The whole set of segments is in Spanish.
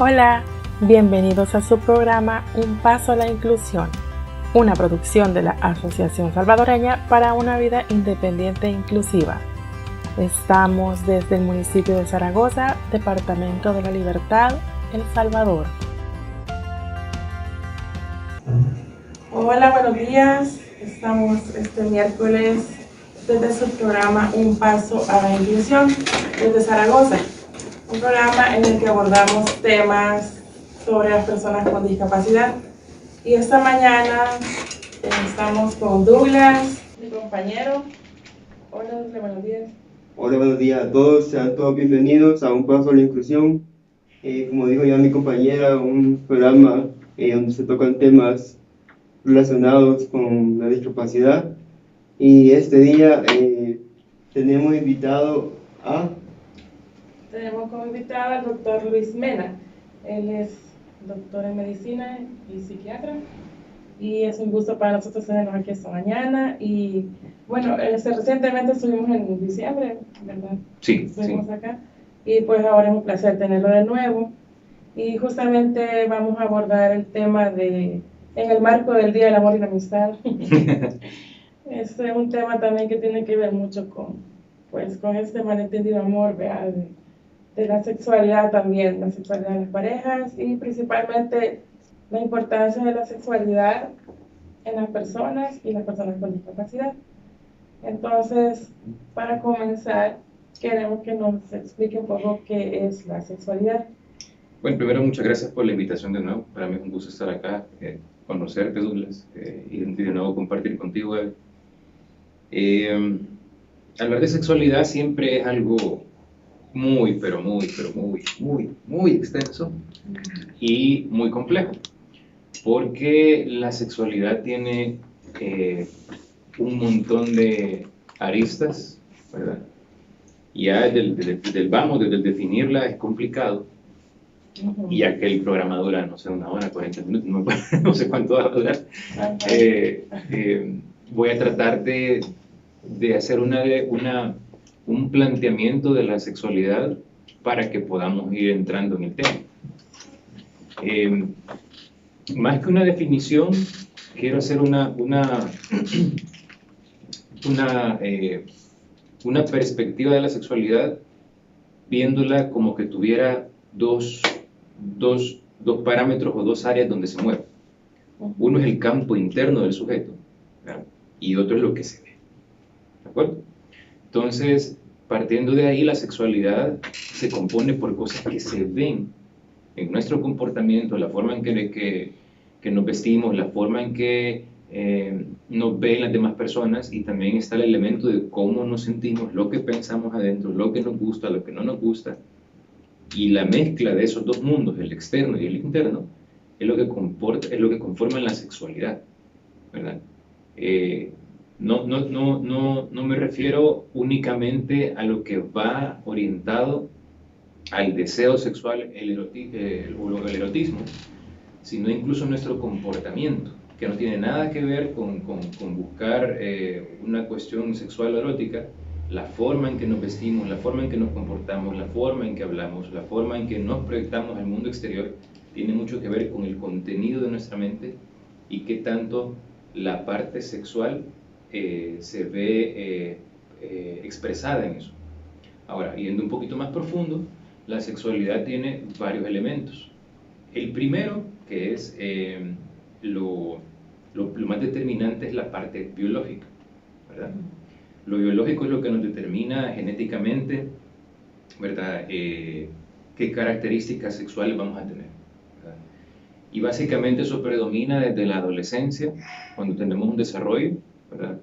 Hola, bienvenidos a su programa Un Paso a la Inclusión, una producción de la Asociación Salvadoreña para una Vida Independiente e Inclusiva. Estamos desde el municipio de Zaragoza, Departamento de la Libertad, El Salvador. Hola, buenos días. Estamos este miércoles desde su programa Un Paso a la Inclusión desde Zaragoza. Un programa en el que abordamos temas sobre las personas con discapacidad. Y esta mañana estamos con Douglas, mi compañero. Hola, Douglas, buenos días. Hola, buenos días a todos, sean todos bienvenidos a Un Paso a la Inclusión. Como dijo ya mi compañera, un programa donde se tocan temas relacionados con la discapacidad. Y este día tenemos invitado a... Tenemos como invitado al doctor Luis Mena. Él es doctor en medicina y psiquiatra. Y es un gusto para nosotros tenerlo aquí esta mañana. Y bueno, recientemente estuvimos en diciembre, ¿verdad? Sí, Estuvimos sí. acá. Y pues ahora es un placer tenerlo de nuevo. Y justamente vamos a abordar el tema en el marco del Día del Amor y la Amistad. Este es un tema también que tiene que ver mucho con este malentendido amor, ¿verdad? De la sexualidad también, la sexualidad de las parejas y principalmente la importancia de la sexualidad en las personas y las personas con discapacidad. Entonces, para comenzar, queremos que nos explique un poco qué es la sexualidad. Bueno, primero muchas gracias por la invitación de nuevo. Para mí es un gusto estar acá, conocerte, Douglas, y de nuevo compartir contigo. Hablar de sexualidad siempre es algo muy, pero muy extenso y muy complejo, porque la sexualidad tiene un montón de aristas, ¿verdad? Ya desde el definirla es complicado. Y ya que el programa dura, no sé, 1 hora, 40 minutos, no sé cuánto va a durar, voy a tratar de hacer un planteamiento de la sexualidad para que podamos ir entrando en el tema. Más que una definición, quiero hacer una perspectiva de la sexualidad viéndola como que tuviera dos parámetros o dos áreas donde se mueve. Uno es el campo interno del sujeto, ¿verdad? Y otro es lo que se ve. ¿De acuerdo? Entonces, partiendo de ahí, la sexualidad se compone por cosas que se ven en nuestro comportamiento, la forma en que nos vestimos, la forma en que nos ven las demás personas, y también está el elemento de cómo nos sentimos, lo que pensamos adentro, lo que nos gusta, lo que no nos gusta. Y la mezcla de esos dos mundos, el externo y el interno, es lo que conforma la sexualidad, ¿verdad? No me refiero únicamente a lo que va orientado al deseo sexual o el erotismo, sino incluso nuestro comportamiento, que no tiene nada que ver con buscar una cuestión sexual o erótica. La forma en que nos vestimos, la forma en que nos comportamos, la forma en que hablamos, la forma en que nos proyectamos al mundo exterior, tiene mucho que ver con el contenido de nuestra mente y qué tanto la parte sexual se ve expresada en eso. Ahora, yendo un poquito más profundo, la sexualidad tiene varios elementos. El primero, que es lo más determinante, es la parte biológica, ¿verdad? Lo biológico es lo que nos determina genéticamente, ¿verdad? Qué características sexuales vamos a tener, ¿verdad? Y básicamente eso predomina desde la adolescencia, cuando tenemos un desarrollo, ¿verdad?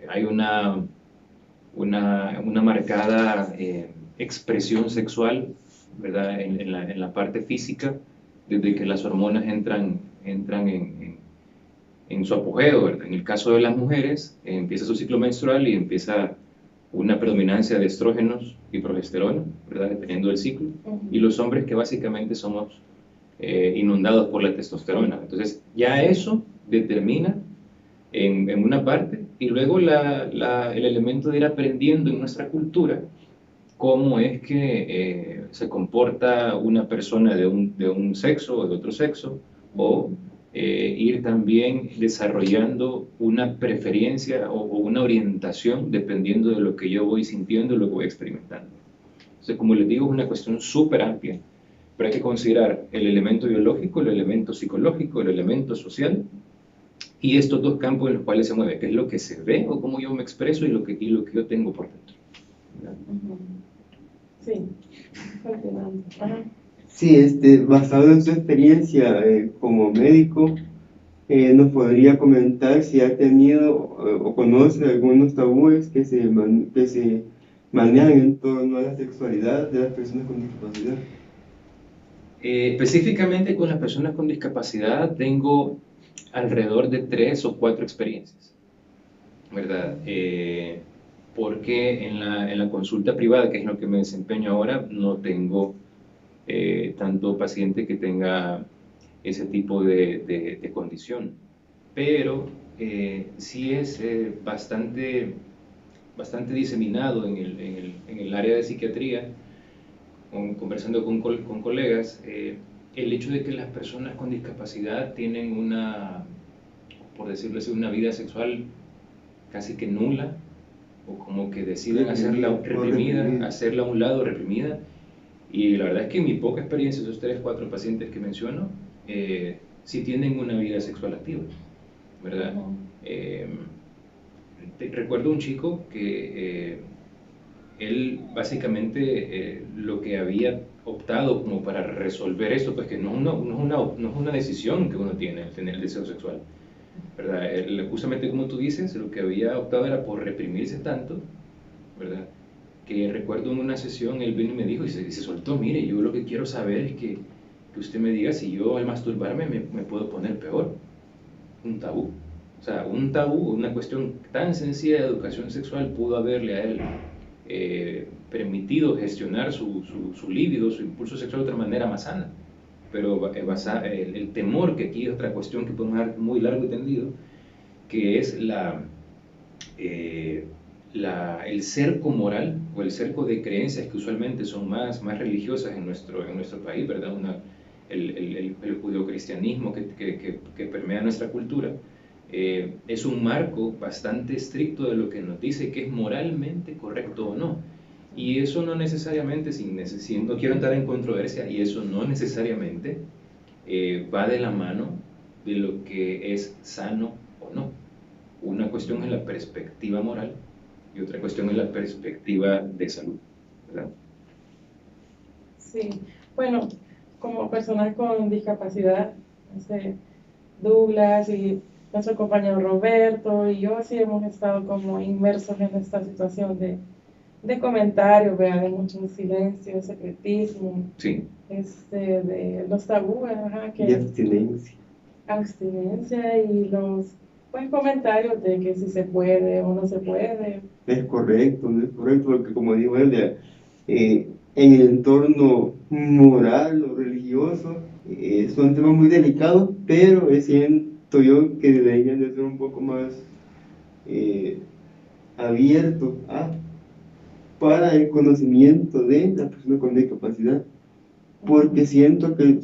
Hay una marcada expresión sexual, ¿verdad? En la parte física, desde que las hormonas entran en su apogeo, ¿verdad? En el caso de las mujeres, empieza su ciclo menstrual y empieza una predominancia de estrógenos y progesterona, ¿verdad? Dependiendo del ciclo. Y los hombres, que básicamente somos inundados por la testosterona. Entonces, ya eso determina en una parte, y luego el elemento de ir aprendiendo en nuestra cultura cómo es que se comporta una persona de un sexo o de otro sexo, o ir también desarrollando una preferencia o una orientación dependiendo de lo que yo voy sintiendo y lo que voy experimentando. Entonces, como les digo, es una cuestión súper amplia, pero hay que considerar el elemento biológico, el elemento psicológico, el elemento social, y estos dos campos en los cuales se mueve, que es lo que se ve o cómo yo me expreso y lo que yo tengo por dentro. Sí, continuando. Sí, basado en su experiencia como médico, nos podría comentar si ha tenido o conoce algunos tabúes que se manejan en torno a la sexualidad de las personas con discapacidad. Específicamente con las personas con discapacidad tengo alrededor de 3 o 4 experiencias, ¿verdad? Porque en la consulta privada, que es lo que me desempeño ahora, no tengo tanto paciente que tenga ese tipo de condición, pero sí es bastante diseminado en el área de psiquiatría, conversando con colegas, el hecho de que las personas con discapacidad tienen por decirlo así, una vida sexual casi que nula, o como que deciden hacerla reprimida, hacerla a un lado, reprimida. Y la verdad es que en mi poca experiencia, esos 3 o 4 pacientes que menciono, sí tienen una vida sexual activa, ¿verdad? Recuerdo un chico que él básicamente lo que había optado como para resolver esto, pues que no es una decisión que uno tiene, el tener el deseo sexual, ¿verdad? Justamente como tú dices, lo que había optado era por reprimirse tanto, ¿verdad? Que recuerdo en una sesión, él vino y me dijo, y se soltó, mire, yo lo que quiero saber es que usted me diga si yo al masturbarme me puedo poner peor. Un tabú. O sea, un tabú, una cuestión tan sencilla de educación sexual pudo haberle a él permitido gestionar su líbido, su impulso sexual de otra manera más sana. Pero el temor, que aquí es otra cuestión que podemos dar muy largo y tendido, que es el cerco moral o el cerco de creencias que usualmente son más religiosas en nuestro país, ¿verdad? El judeocristianismo que permea nuestra cultura, es un marco bastante estricto de lo que nos dice que es moralmente correcto o no. Y eso no necesariamente, no quiero entrar en controversia, y eso no necesariamente va de la mano de lo que es sano o no. Una cuestión es la perspectiva moral y otra cuestión es la perspectiva de salud, ¿verdad? Sí, bueno, como personas con discapacidad, Douglas y nuestro compañero Roberto y yo sí hemos estado como inmersos en esta situación de comentarios, de mucho silencio, secretismo, sí. De los tabúes, y abstinencia. Abstinencia y los comentarios de que si se puede o no se puede. Es correcto, no es correcto, porque como dijo él, en el entorno moral o religioso son temas muy delicados, pero siento yo que deberían de ser un poco más abiertos para el conocimiento de la persona con discapacidad, porque siento que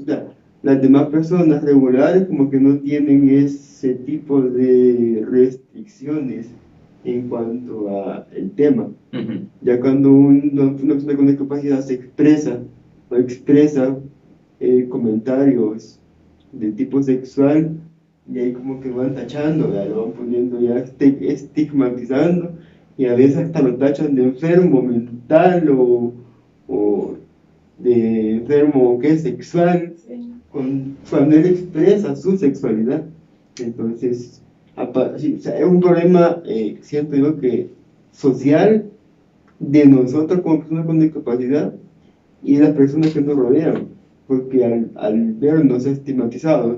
las demás personas regulares como que no tienen ese tipo de restricciones en cuanto al tema. Ya cuando una persona con discapacidad se expresa comentarios de tipo sexual, y ahí como que lo van tachando, lo van poniendo ya estigmatizando, y a veces hasta lo tachan de enfermo mental o de enfermo sexual, Sí. Cuando él expresa su sexualidad. Entonces, es un problema, siento yo, que social de nosotros como personas con discapacidad y de las personas que nos rodean, porque al vernos estigmatizados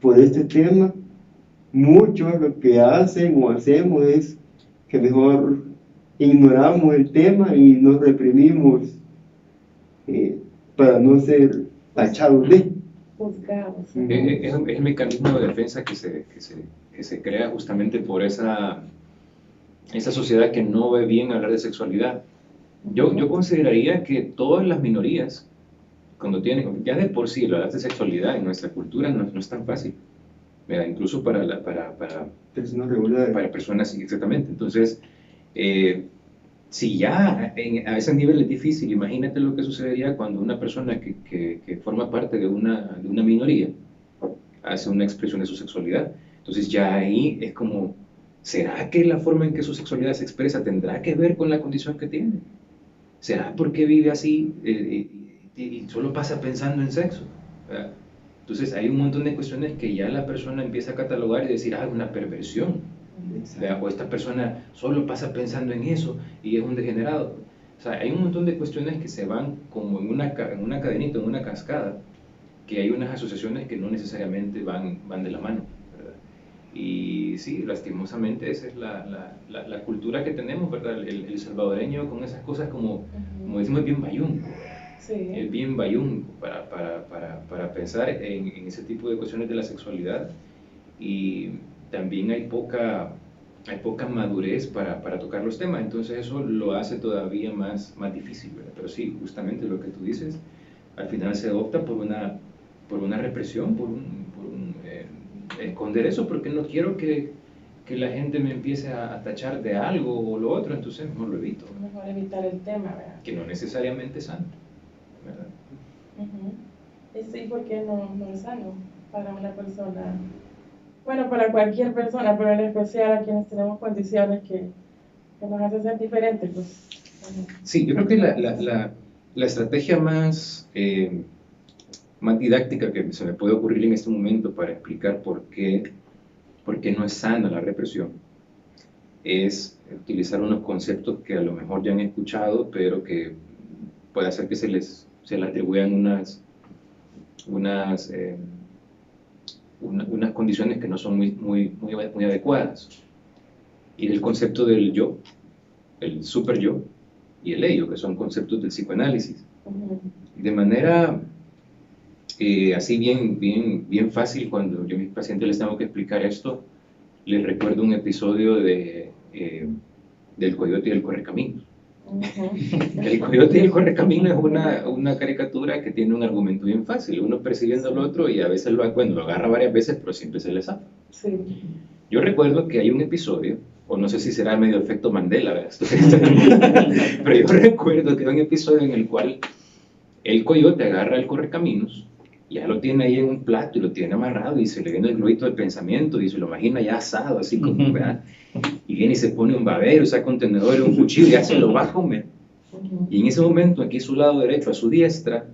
por este tema, muchos lo que hacen o hacemos es que mejor ignoramos el tema y nos reprimimos para no ser tachados de juzgados. Es el mecanismo de defensa que se crea justamente por esa sociedad que no ve bien hablar de sexualidad, Yo consideraría que todas las minorías, cuando tienen, ya de por sí, hablar de sexualidad en nuestra cultura no es tan fácil, ¿verdad? Incluso Personas regulares. para personas, sí, exactamente. Entonces, si ya a ese nivel es difícil, imagínate lo que sucedería cuando una persona que forma parte de una minoría hace una expresión de su sexualidad. Entonces ya ahí es como, ¿será que la forma en que su sexualidad se expresa tendrá que ver con la condición que tiene? ¿Será porque vive así y solo pasa pensando en sexo? ¿Verdad? Entonces hay un montón de cuestiones que ya la persona empieza a catalogar y decir, ah, una perversión. ¿Verdad? O esta persona solo pasa pensando en eso y es un degenerado. O sea, hay un montón de cuestiones que se van como en una cadenita, en una cascada, que hay unas asociaciones que no necesariamente van de la mano, ¿verdad? Y sí, lastimosamente esa es la cultura que tenemos, ¿verdad? El salvadoreño con esas cosas como decimos, es bien bayunco. Sí. Es bien bayunco para pensar en ese tipo de cuestiones de la sexualidad, y también hay poca madurez para tocar los temas, entonces eso lo hace todavía más difícil, ¿verdad? Pero sí, justamente lo que tú dices, al final se opta por una represión, esconder eso, porque no quiero que la gente me empiece a tachar de algo o lo otro, entonces no lo evito. Mejor evitar el tema, ¿verdad? Que no necesariamente es sano, ¿verdad? Y sí, porque no es sano para una persona, bueno, para cualquier persona, pero en especial a quienes tenemos condiciones que nos hacen ser diferentes, pues. Sí, yo creo que la estrategia más didáctica que se me puede ocurrir en este momento para explicar por qué no es sana la represión es utilizar unos conceptos que a lo mejor ya han escuchado, pero que puede hacer que se le atribuyan unas condiciones que no son muy adecuadas. Y el concepto del yo, el super yo, y el ello, que son conceptos del psicoanálisis. De manera así bien fácil, cuando yo a mis pacientes les tengo que explicar esto, les recuerdo un episodio del Coyote y el Correcaminos. El Coyote y el Correcaminos es una caricatura que tiene un argumento bien fácil, uno persiguiendo al otro y a veces lo agarra varias veces, pero siempre se le zafa. Sí. Yo recuerdo que hay un episodio, o no sé si será medio efecto Mandela, ¿verdad? Pero yo recuerdo que hay un episodio en el cual el coyote agarra el correcaminos, ya lo tiene ahí en un plato y lo tiene amarrado y se le viene el globito del pensamiento y se lo imagina ya asado, así como, ¿verdad? Y viene y se pone un babero, saca un tenedor y un cuchillo y ya se lo va a comer. Y en ese momento, aquí a su lado derecho, a su diestra,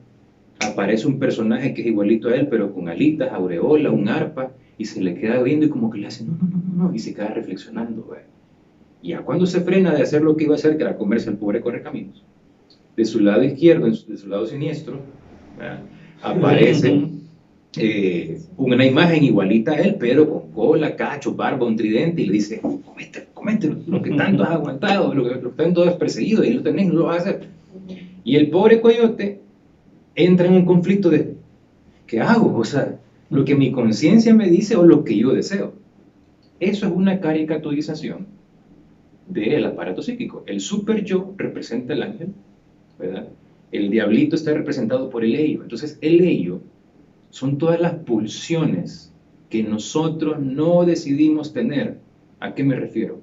aparece un personaje que es igualito a él, pero con alitas, aureola, un arpa, y se le queda viendo y como que le hace no, y se queda reflexionando, ¿verdad? Y ya cuando se frena de hacer lo que iba a hacer, que era comerse al pobre correcaminos, de su lado izquierdo, de su lado siniestro, ¿verdad?, aparece una imagen igualita a él, pero con cola, cacho, barba, un tridente, y le dice, comete lo que tanto has aguantado, lo que tanto has perseguido, y lo tenés, no lo vas a hacer. Y el pobre coyote entra en un conflicto de, ¿qué hago? O sea, lo que mi conciencia me dice o lo que yo deseo. Eso es una caricaturización del aparato psíquico. El super yo representa el ángel, ¿verdad? El diablito está representado por el ello. Entonces, el ello son todas las pulsiones que nosotros no decidimos tener. ¿A qué me refiero?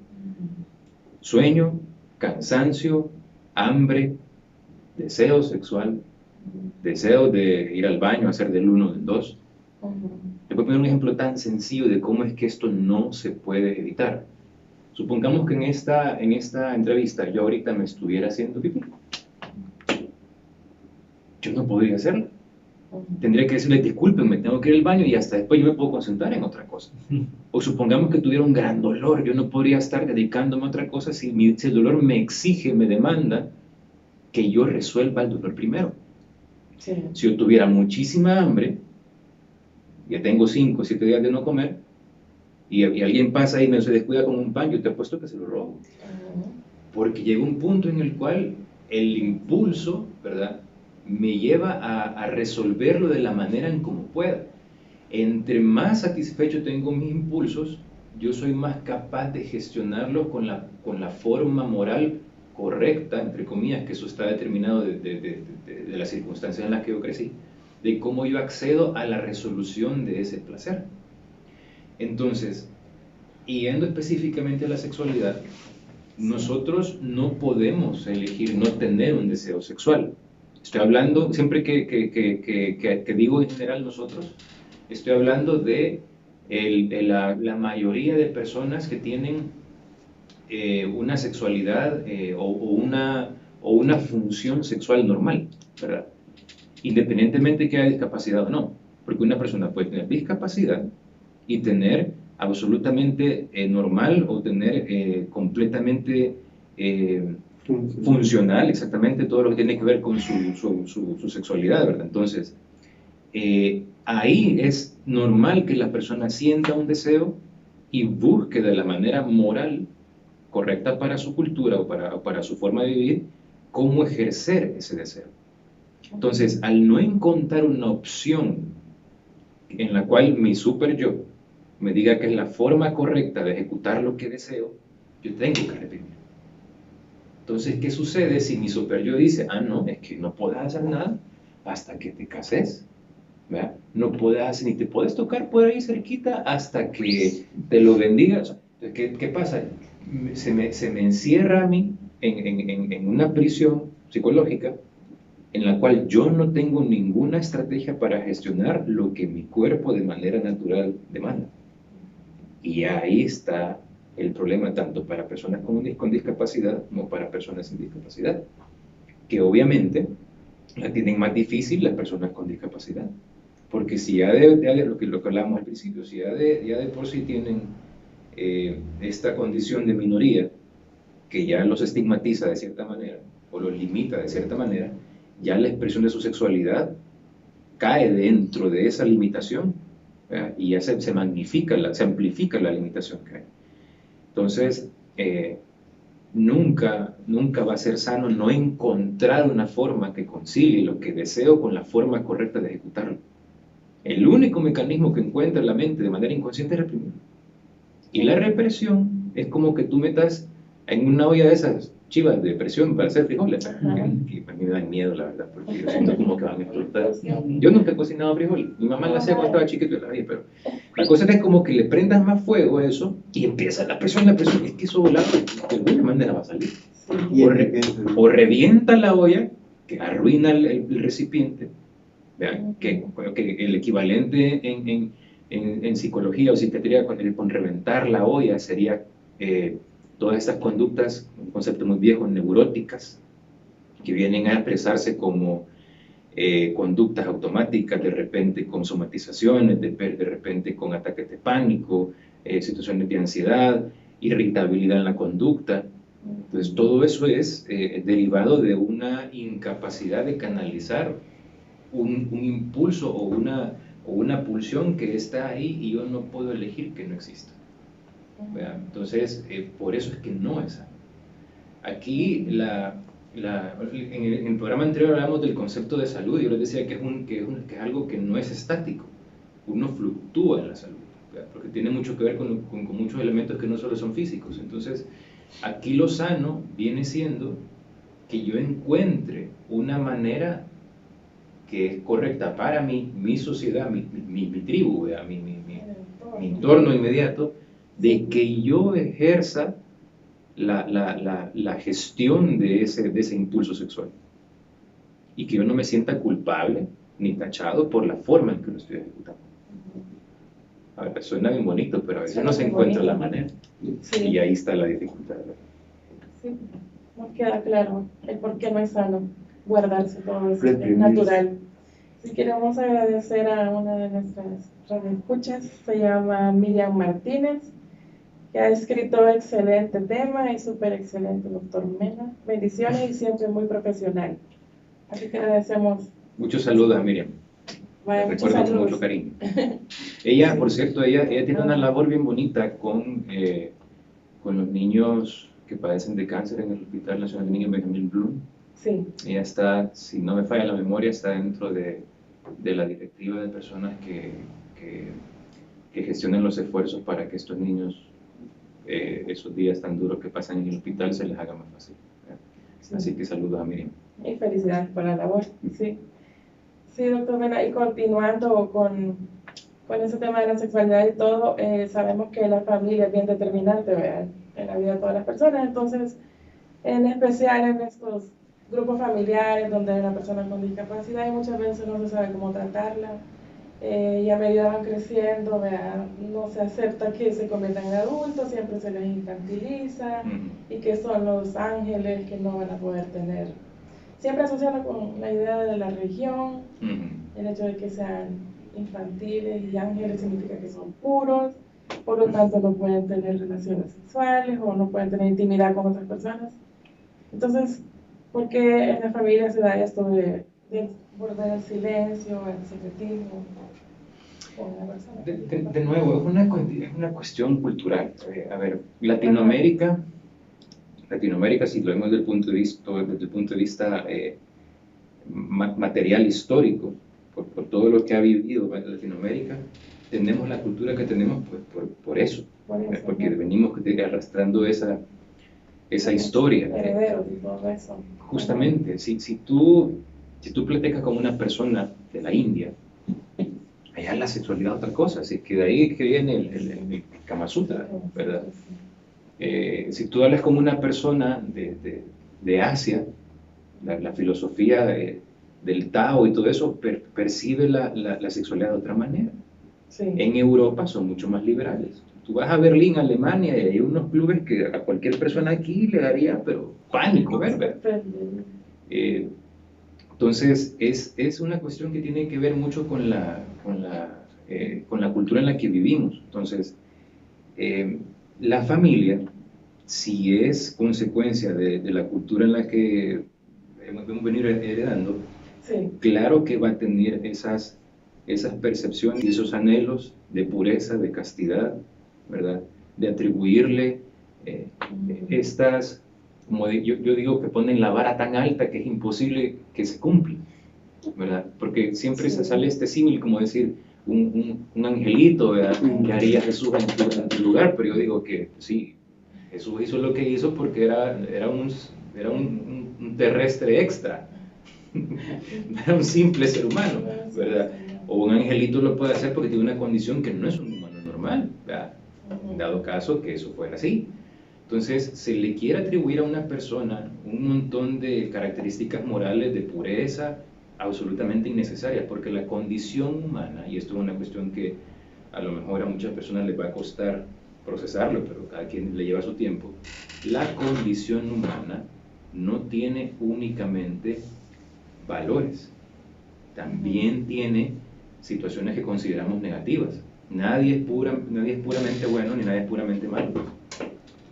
Sueño, cansancio, hambre, deseo sexual, deseo de ir al baño, hacer del 1 del 2. Te voy a poner un ejemplo tan sencillo de cómo es que esto no se puede evitar. Supongamos que en esta entrevista yo ahorita me estuviera haciendo pipí. Yo no podría hacerlo. Tendría que decirle, discúlpenme, tengo que ir al baño y hasta después yo me puedo concentrar en otra cosa. O supongamos que tuviera un gran dolor, yo no podría estar dedicándome a otra cosa si el dolor me exige, me demanda que yo resuelva el dolor primero. Sí. Si yo tuviera muchísima hambre, ya tengo 5 o 7 días de no comer, y alguien pasa y me se descuida con un pan, yo te apuesto que se lo robo. Porque llega un punto en el cual el impulso, ¿verdad?, me lleva a resolverlo de la manera en como pueda. Entre más satisfecho tengo mis impulsos, yo soy más capaz de gestionarlos con la forma moral correcta, entre comillas, que eso está determinado de las circunstancias en las que yo crecí, de cómo yo accedo a la resolución de ese placer. Entonces, yendo específicamente a la sexualidad, nosotros no podemos elegir no tener un deseo sexual. Estoy hablando, siempre que digo en general nosotros, estoy hablando de la mayoría de personas que tienen una sexualidad o una función sexual normal, ¿verdad? Independientemente que haya discapacidad o no, porque una persona puede tener discapacidad y tener absolutamente normal o tener completamente funcional, exactamente todo lo que tiene que ver con su sexualidad, ¿verdad? Entonces, ahí es normal que la persona sienta un deseo y busque de la manera moral correcta para su cultura o para su forma de vivir, cómo ejercer ese deseo. Entonces, al no encontrar una opción en la cual mi super yo me diga que es la forma correcta de ejecutar lo que deseo, yo tengo que reprimir. Entonces, ¿qué sucede si mi super yo dice, no, es que no puedes hacer nada hasta que te cases? ¿Verdad? No puedes hacer, ni te puedes tocar por ahí cerquita hasta que te lo bendiga. O sea, ¿qué pasa? Se me encierra a mí en una prisión psicológica en la cual yo no tengo ninguna estrategia para gestionar lo que mi cuerpo de manera natural demanda. Y ahí está el problema tanto para personas con discapacidad como para personas sin discapacidad, que obviamente la tienen más difícil las personas con discapacidad, porque si ya lo que hablábamos al principio, si ya de por sí tienen esta condición de minoría que ya los estigmatiza de cierta manera o los limita de cierta manera, ya la expresión de su sexualidad cae dentro de esa limitación, ¿verdad? Y ya se magnifica, se amplifica la limitación que hay. Entonces, nunca va a ser sano no encontrar una forma que concilie lo que deseo con la forma correcta de ejecutarlo. El único mecanismo que encuentra la mente de manera inconsciente es reprimir. Y la represión es como que tú metas en una olla de esas chivas de presión para hacer frijoles, que a mí me dan miedo, la verdad, porque yo siento como que van a explotar. Yo nunca he cocinado frijoles, mi mamá lo hacía cuando estaba chiquito, pero la cosa es como que le prendas más fuego a eso y empieza la presión, es que eso volado de alguna manera va a salir. O revienta la olla, que arruina el recipiente. Vean, que el equivalente en psicología o psiquiatría con reventar la olla sería todas estas conductas, un concepto muy viejo, neuróticas, que vienen a expresarse como conductas automáticas, de repente con somatizaciones, de repente con ataques de pánico, situaciones de ansiedad, irritabilidad en la conducta. Entonces todo eso es derivado de una incapacidad de canalizar un impulso o una pulsión que está ahí y yo no puedo elegir que no exista. Entonces, por eso es que no es sano. Aquí, en el programa anterior hablamos del concepto de salud y yo les decía que es algo que no es estático. Uno fluctúa en la salud, porque tiene mucho que ver con muchos elementos que no solo son físicos. Entonces, aquí lo sano viene siendo que yo encuentre una manera que es correcta para mí, mi sociedad, mi tribu, mi entorno inmediato, de que yo ejerza la gestión de ese impulso sexual y que yo no me sienta culpable ni tachado por la forma en que lo estoy ejecutando. A ver, suena bien bonito, pero a veces no se encuentra la manera. Sí. Y ahí está la dificultad. Sí, nos queda claro el por qué no es sano guardarse todo eso, es natural. Si queremos agradecer a una de nuestras radioescuchas, se llama Miriam Martínez, que ha escrito excelente tema y súper excelente, doctor Mena. Bendiciones y siempre muy profesional. Así que agradecemos. Muchos saludos a Miriam. Vale, recuerdo con mucho cariño. Ella, por cierto, ella tiene una labor bien bonita con los niños que padecen de cáncer en el Hospital Nacional de Niños Benjamin Bloom. Sí. Ella está, si no me falla la memoria, está dentro de la directiva de personas que gestionan los esfuerzos para que estos niños, esos días tan duros que pasan en el hospital, se les haga más fácil. Sí. Así que saludos a Miriam. Y felicidades por la labor, sí. Sí, doctor Mena, y continuando con ese tema de la sexualidad y todo, sabemos que la familia es bien determinante, ¿verdad?, en la vida de todas las personas, entonces, en especial en estos grupos familiares donde la persona con discapacidad y muchas veces no se sabe cómo tratarla, y a medida van creciendo, ¿verdad?, no se acepta que se conviertan en adultos, siempre se les infantiliza y que son los ángeles que no van a poder tener, siempre asociado con la idea de la religión, el hecho de que sean infantiles y ángeles significa que son puros, por lo tanto no pueden tener relaciones sexuales o no pueden tener intimidad con otras personas. Entonces, ¿por qué en la familia se da esto de volver al silencio, al secretismo con la persona? De nuevo, es una cuestión cultural. A ver, Latinoamérica, si lo vemos desde el punto de vista material histórico, por todo lo que ha vivido Latinoamérica, tenemos la cultura que tenemos pues, por eso, porque venimos arrastrando esa historia. Herederos y todo eso. Justamente, si tú platicas con una persona de la India, allá la sexualidad es otra cosa, así que de ahí que viene el Kama Sutra, ¿verdad? Si tú hablas con una persona de Asia, la filosofía del Tao y todo eso percibe la sexualidad de otra manera. Sí. En Europa son mucho más liberales. Tú vas a Berlín, Alemania, y hay unos clubes que a cualquier persona aquí le daría, pero pánico, ¿verdad? Entonces, es una cuestión que tiene que ver mucho con la cultura en la que vivimos. Entonces, la familia, si es consecuencia de la cultura en la que hemos venido heredando, sí, claro que va a tener esas percepciones y esos anhelos de pureza, de castidad, ¿verdad? De atribuirle estas, como yo digo, que ponen la vara tan alta que es imposible que se cumpla, ¿verdad? Porque siempre se sale este símil, como decir, un angelito, ¿verdad?, que haría Jesús en tu lugar, pero yo digo que sí, Jesús hizo lo que hizo porque era un terrestre extra, era un simple ser humano, ¿verdad? O un angelito lo puede hacer porque tiene una condición que no es un humano normal, ¿verdad? En dado caso que eso fuera así. Entonces, se le quiere atribuir a una persona un montón de características morales de pureza absolutamente innecesarias, porque la condición humana, y esto es una cuestión que a lo mejor a muchas personas les va a costar procesarlo, pero cada quien le lleva su tiempo, la condición humana no tiene únicamente valores, también tiene situaciones que consideramos negativas. Nadie es puramente bueno ni nadie es puramente malo.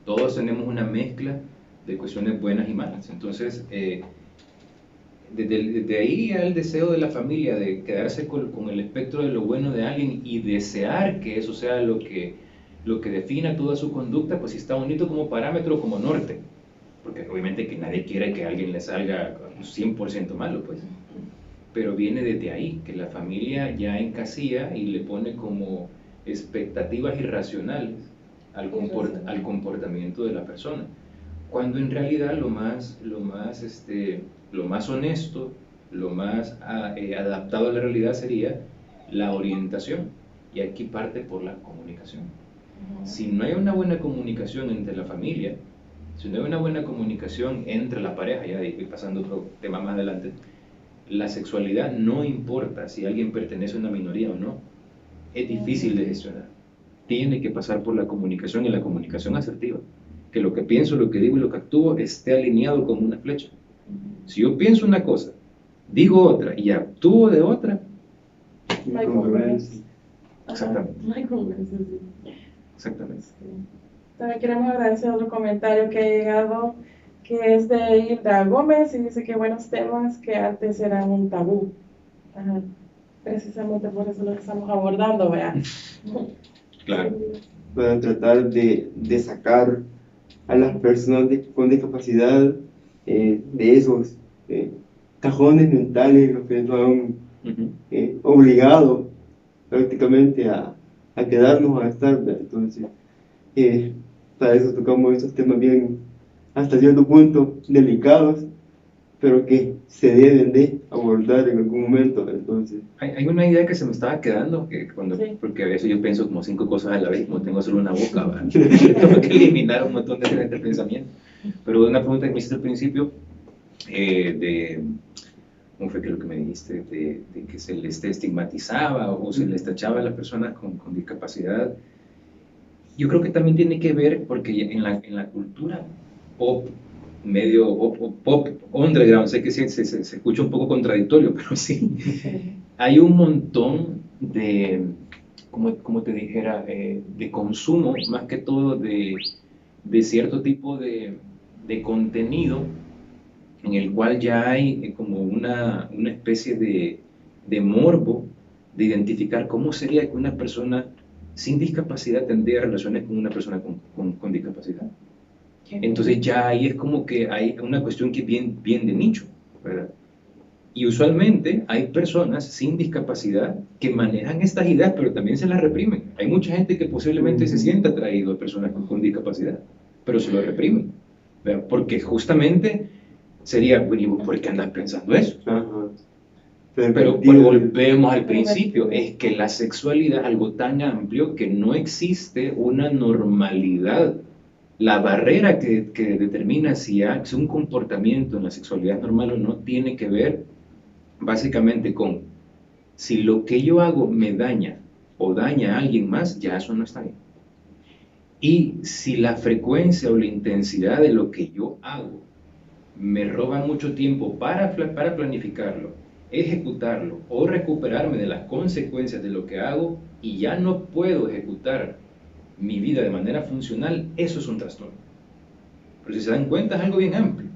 Todos tenemos una mezcla de cuestiones buenas y malas. Entonces, desde ahí el deseo de la familia de quedarse con el espectro de lo bueno de alguien y desear que eso sea lo que defina toda su conducta, pues sí está bonito como parámetro, como norte. Porque obviamente que nadie quiere que a alguien le salga un 100% malo, pues. Pero viene desde ahí, que la familia ya encasilla y le pone como expectativas irracionales al comportamiento de la persona. Cuando en realidad lo más honesto, lo más adaptado a la realidad sería la orientación. Y aquí parte por la comunicación. Si no hay una buena comunicación entre la familia, si no hay una buena comunicación entre la pareja, ya ir pasando otro tema más adelante, la sexualidad no importa si alguien pertenece a una minoría o no, es difícil de gestionar. Tiene que pasar por la comunicación y la comunicación asertiva. Que lo que pienso, lo que digo y lo que actúo esté alineado como una flecha. Si yo pienso una cosa, digo otra y actúo de otra, no hay congruencia. Exactamente. No hay congruencia, sí. Exactamente. También queremos agradecer otro comentario que ha llegado, que es de Hilda Gómez, y dice que buenos temas que antes eran un tabú. Ajá. Precisamente por eso los estamos abordando, ¿verdad? Claro. Para tratar de sacar a las personas con discapacidad de esos cajones mentales, los que nos han obligado prácticamente a quedarnos a estar, ¿verdad? Entonces, para eso tocamos estos temas bien hasta cierto punto delicados, pero que se deben de abordar en algún momento. Entonces, Hay una idea que se me estaba quedando, Sí. porque a veces yo pienso como 5 cosas a la vez, como tengo solo una boca, ¿verdad? Tengo que eliminar un montón de diferentes pensamientos. Pero una pregunta que me hiciste al principio, ¿cómo fue que lo que me dijiste? De que se les estigmatizaba o se les tachaba a las personas con discapacidad. Yo creo que también tiene que ver, porque en la cultura pop, medio pop, underground, sé que se escucha un poco contradictorio, pero sí, hay un montón de, como te dijera, de consumo, más que todo de cierto tipo de contenido en el cual ya hay como una especie de morbo de identificar cómo sería que una persona sin discapacidad tendría relaciones con una persona con discapacidad. Entonces ya ahí es como que hay una cuestión que es bien de nicho, ¿verdad? Y usualmente hay personas sin discapacidad que manejan estas ideas, pero también se las reprimen. Hay mucha gente que posiblemente se sienta atraído a personas con discapacidad, pero se lo reprimen, ¿verdad? Porque justamente sería, bueno, ¿por qué andas pensando eso? ajá. Pero volvemos al principio, es que la sexualidad es algo tan amplio que no existe una normalidad. La barrera que determina si un comportamiento en la sexualidad es normal o no tiene que ver básicamente con si lo que yo hago me daña o daña a alguien más, ya eso no está bien. Y si la frecuencia o la intensidad de lo que yo hago me roba mucho tiempo para planificarlo, ejecutarlo o recuperarme de las consecuencias de lo que hago y ya no puedo ejecutar mi vida de manera funcional, eso es un trastorno. Pero si se dan cuenta es algo bien amplio.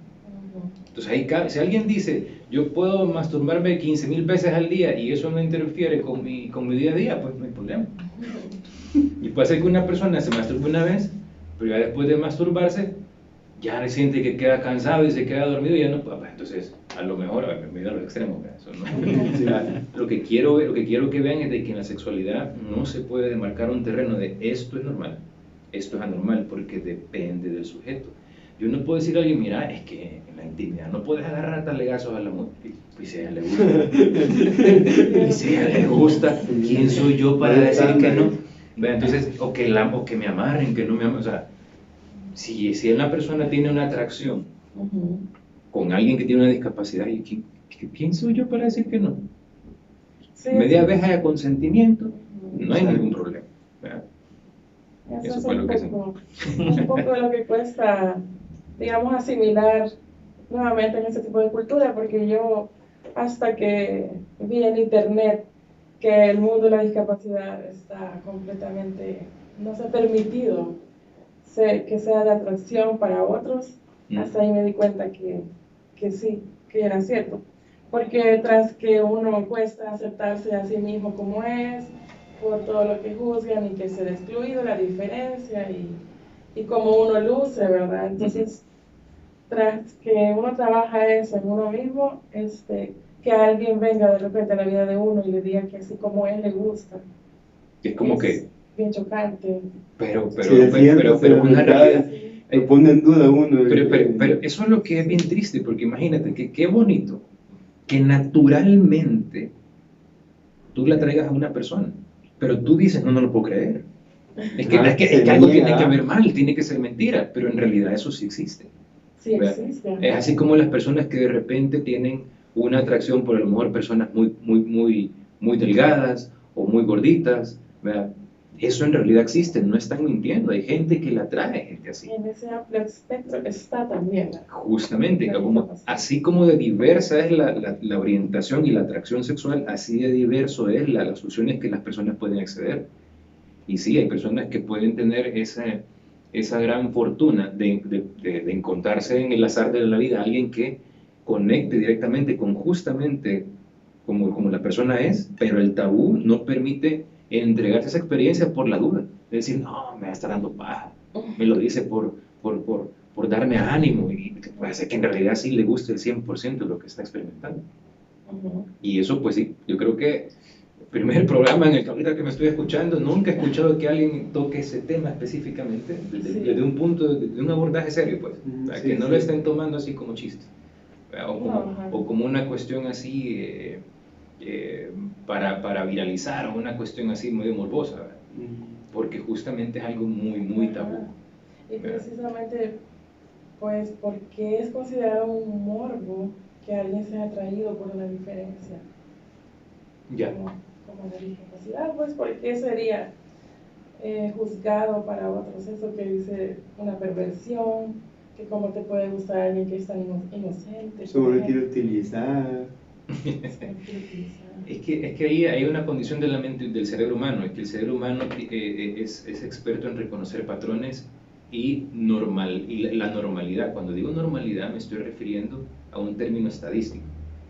Entonces ahí, si alguien dice, yo puedo masturbarme 15.000 veces al día y eso no interfiere con mi día a día, pues no hay problema. Y puede ser que una persona se masturbe una vez, pero ya después de masturbarse, ya siente que queda cansado y se queda dormido y ya no, pues, entonces a lo mejor me voy a los extremos, eso no. O sea, lo que quiero que vean es de que en la sexualidad no se puede demarcar un terreno de esto es normal, esto es anormal, porque depende del sujeto. Yo no puedo decir a alguien, mira, es que en la intimidad no puedes agarrar talegazos a la mujer. Y si a ella le gusta, y si a ella le gusta, ¿quién soy yo para decir que no? Entonces, o que me amarren, que no me amarren, o sea, si una persona tiene una atracción con alguien que tiene una discapacidad, ¿quién soy yo para decir que no? Sí, Media vez haya consentimiento, no hay ningún problema, ¿verdad? Eso es un poco de lo que cuesta, digamos, asimilar nuevamente en este tipo de cultura, porque yo hasta que vi en internet que el mundo de la discapacidad está completamente, no se ha permitido que sea de atracción para otros, hasta ahí me di cuenta que sí, que era cierto. Porque tras que uno cuesta aceptarse a sí mismo como es, por todo lo que juzgan y que ser excluido, la diferencia y cómo uno luce, ¿verdad? Entonces, tras que uno trabaja eso en uno mismo, que alguien venga de repente a la vida de uno y le diga que así como él le gusta. Es como que... bien chocante. Pero una realidad. Lo pone en duda uno. Pero eso es lo que es bien triste, porque imagínate que qué bonito que naturalmente tú la traigas a una persona, pero tú dices, no lo puedo creer. Es que algo tiene que haber mal, tiene que ser mentira, pero en realidad eso sí existe. Sí existe. Es así como las personas que de repente tienen una atracción por a lo mejor personas muy delgadas o muy gorditas, ¿verdad? Eso en realidad existe, no están mintiendo, hay gente que la atrae, gente así. En ese amplio espectro está también. Justamente, así como de diversa es la orientación y la atracción sexual, así de diverso es las soluciones que las personas pueden acceder. Y sí, hay personas que pueden tener esa gran fortuna de encontrarse en el azar de la vida alguien que conecte directamente con justamente como la persona es, pero el tabú no permite entregarse esa experiencia por la duda. Es decir, no, me va a estar dando paja, me lo dice por darme ánimo, y puede ser que en realidad sí le guste el 100% de lo que está experimentando. Y eso, pues sí, yo creo que primer programa en el que ahorita que me estoy escuchando, nunca he escuchado que alguien toque ese tema específicamente desde un punto, de un abordaje serio, pues, Sí, que no sí. lo estén tomando así como chiste, o como, Ajá. o como una cuestión así para viralizar, o una cuestión así muy morbosa, ¿verdad? Porque justamente es algo muy, muy tabú. Ajá. Y precisamente, pues, porque es considerado un morbo que alguien sea atraído por una diferencia Ya. como de discapacidad, pues, porque sería juzgado para otros, eso que dice una perversión, que cómo te puede gustar alguien que es tan inocente. Solo quiero utilizar. Es que ahí hay una condición de la mente, del cerebro humano, es que el cerebro humano es experto en reconocer patrones y la normalidad. Cuando digo normalidad me estoy refiriendo a un término estadístico,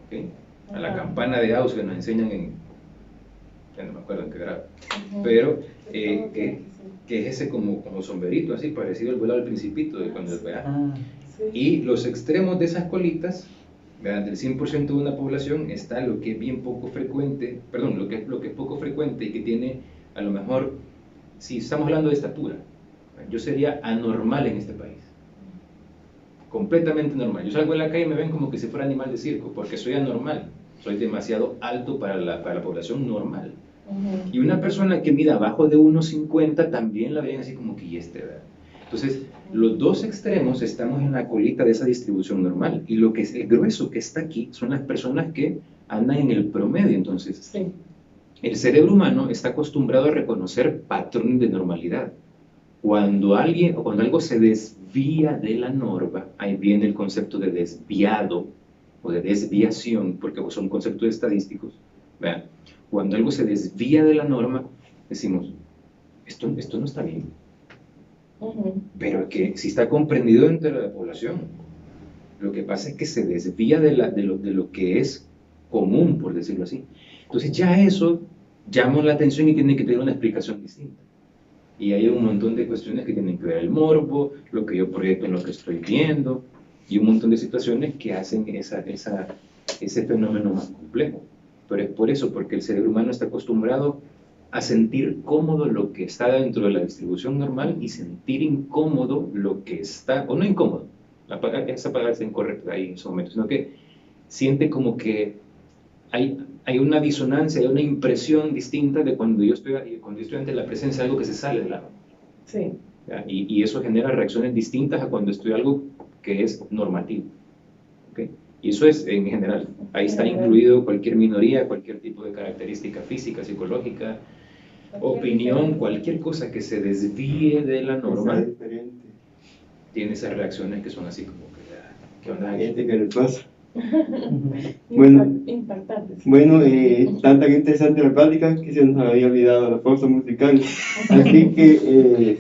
¿okay? A la campana de Gauss que nos enseñan ya no me acuerdo en qué grado, pero que es ese como sombrerito así, parecido al vuelo del Principito, de cuando Sí. Y los extremos de esas colitas, ¿verdad? Del 100% de una población está lo que es bien poco frecuente, perdón, lo que es poco frecuente y que tiene, a lo mejor, si estamos hablando de estatura, yo sería anormal en este país, completamente normal. Yo salgo en la calle y me ven como que si fuera animal de circo, porque soy anormal, soy demasiado alto para la población normal. Y una persona que mida abajo de 1,50 también la ven así como que, ¿verdad? Entonces, los dos extremos estamos en la colita de esa distribución normal, y lo que es el grueso que está aquí son las personas que andan en el promedio. Entonces, sí. El cerebro humano está acostumbrado a reconocer patrones de normalidad. Cuando algo se desvía de la norma, ahí viene el concepto de desviado o de desviación, porque son conceptos estadísticos. Vean, cuando algo se desvía de la norma, decimos, esto no está bien. Pero que si está comprendido entre la población, lo que pasa es que se desvía de lo que es común, por decirlo así. Entonces ya eso llama la atención y tiene que tener una explicación distinta. Y hay un montón de cuestiones que tienen que ver el morbo, lo que yo proyecto en lo que estoy viendo, y un montón de situaciones que hacen ese fenómeno más complejo. Pero es por eso, porque el cerebro humano está acostumbrado a sentir cómodo lo que está dentro de la distribución normal y sentir incómodo lo que está, o no incómodo, esa palabra está incorrecta ahí en su momento, sino que siente como que hay una disonancia, hay una impresión distinta de cuando yo estoy ante la presencia de algo que se sale de la norma. Sí. Y eso genera reacciones distintas a cuando estoy algo que es normativo. ¿Okay? Y eso es en general. Ahí está incluido cualquier minoría, cualquier tipo de característica física, psicológica, opinión, cualquier cosa que se desvíe de la norma, tiene esas reacciones que son así como que, ¿qué onda? Gente que le pasa. Bueno, impactantes. Bueno, tanta que interesante la plática que se nos había olvidado la pausa musical. Así que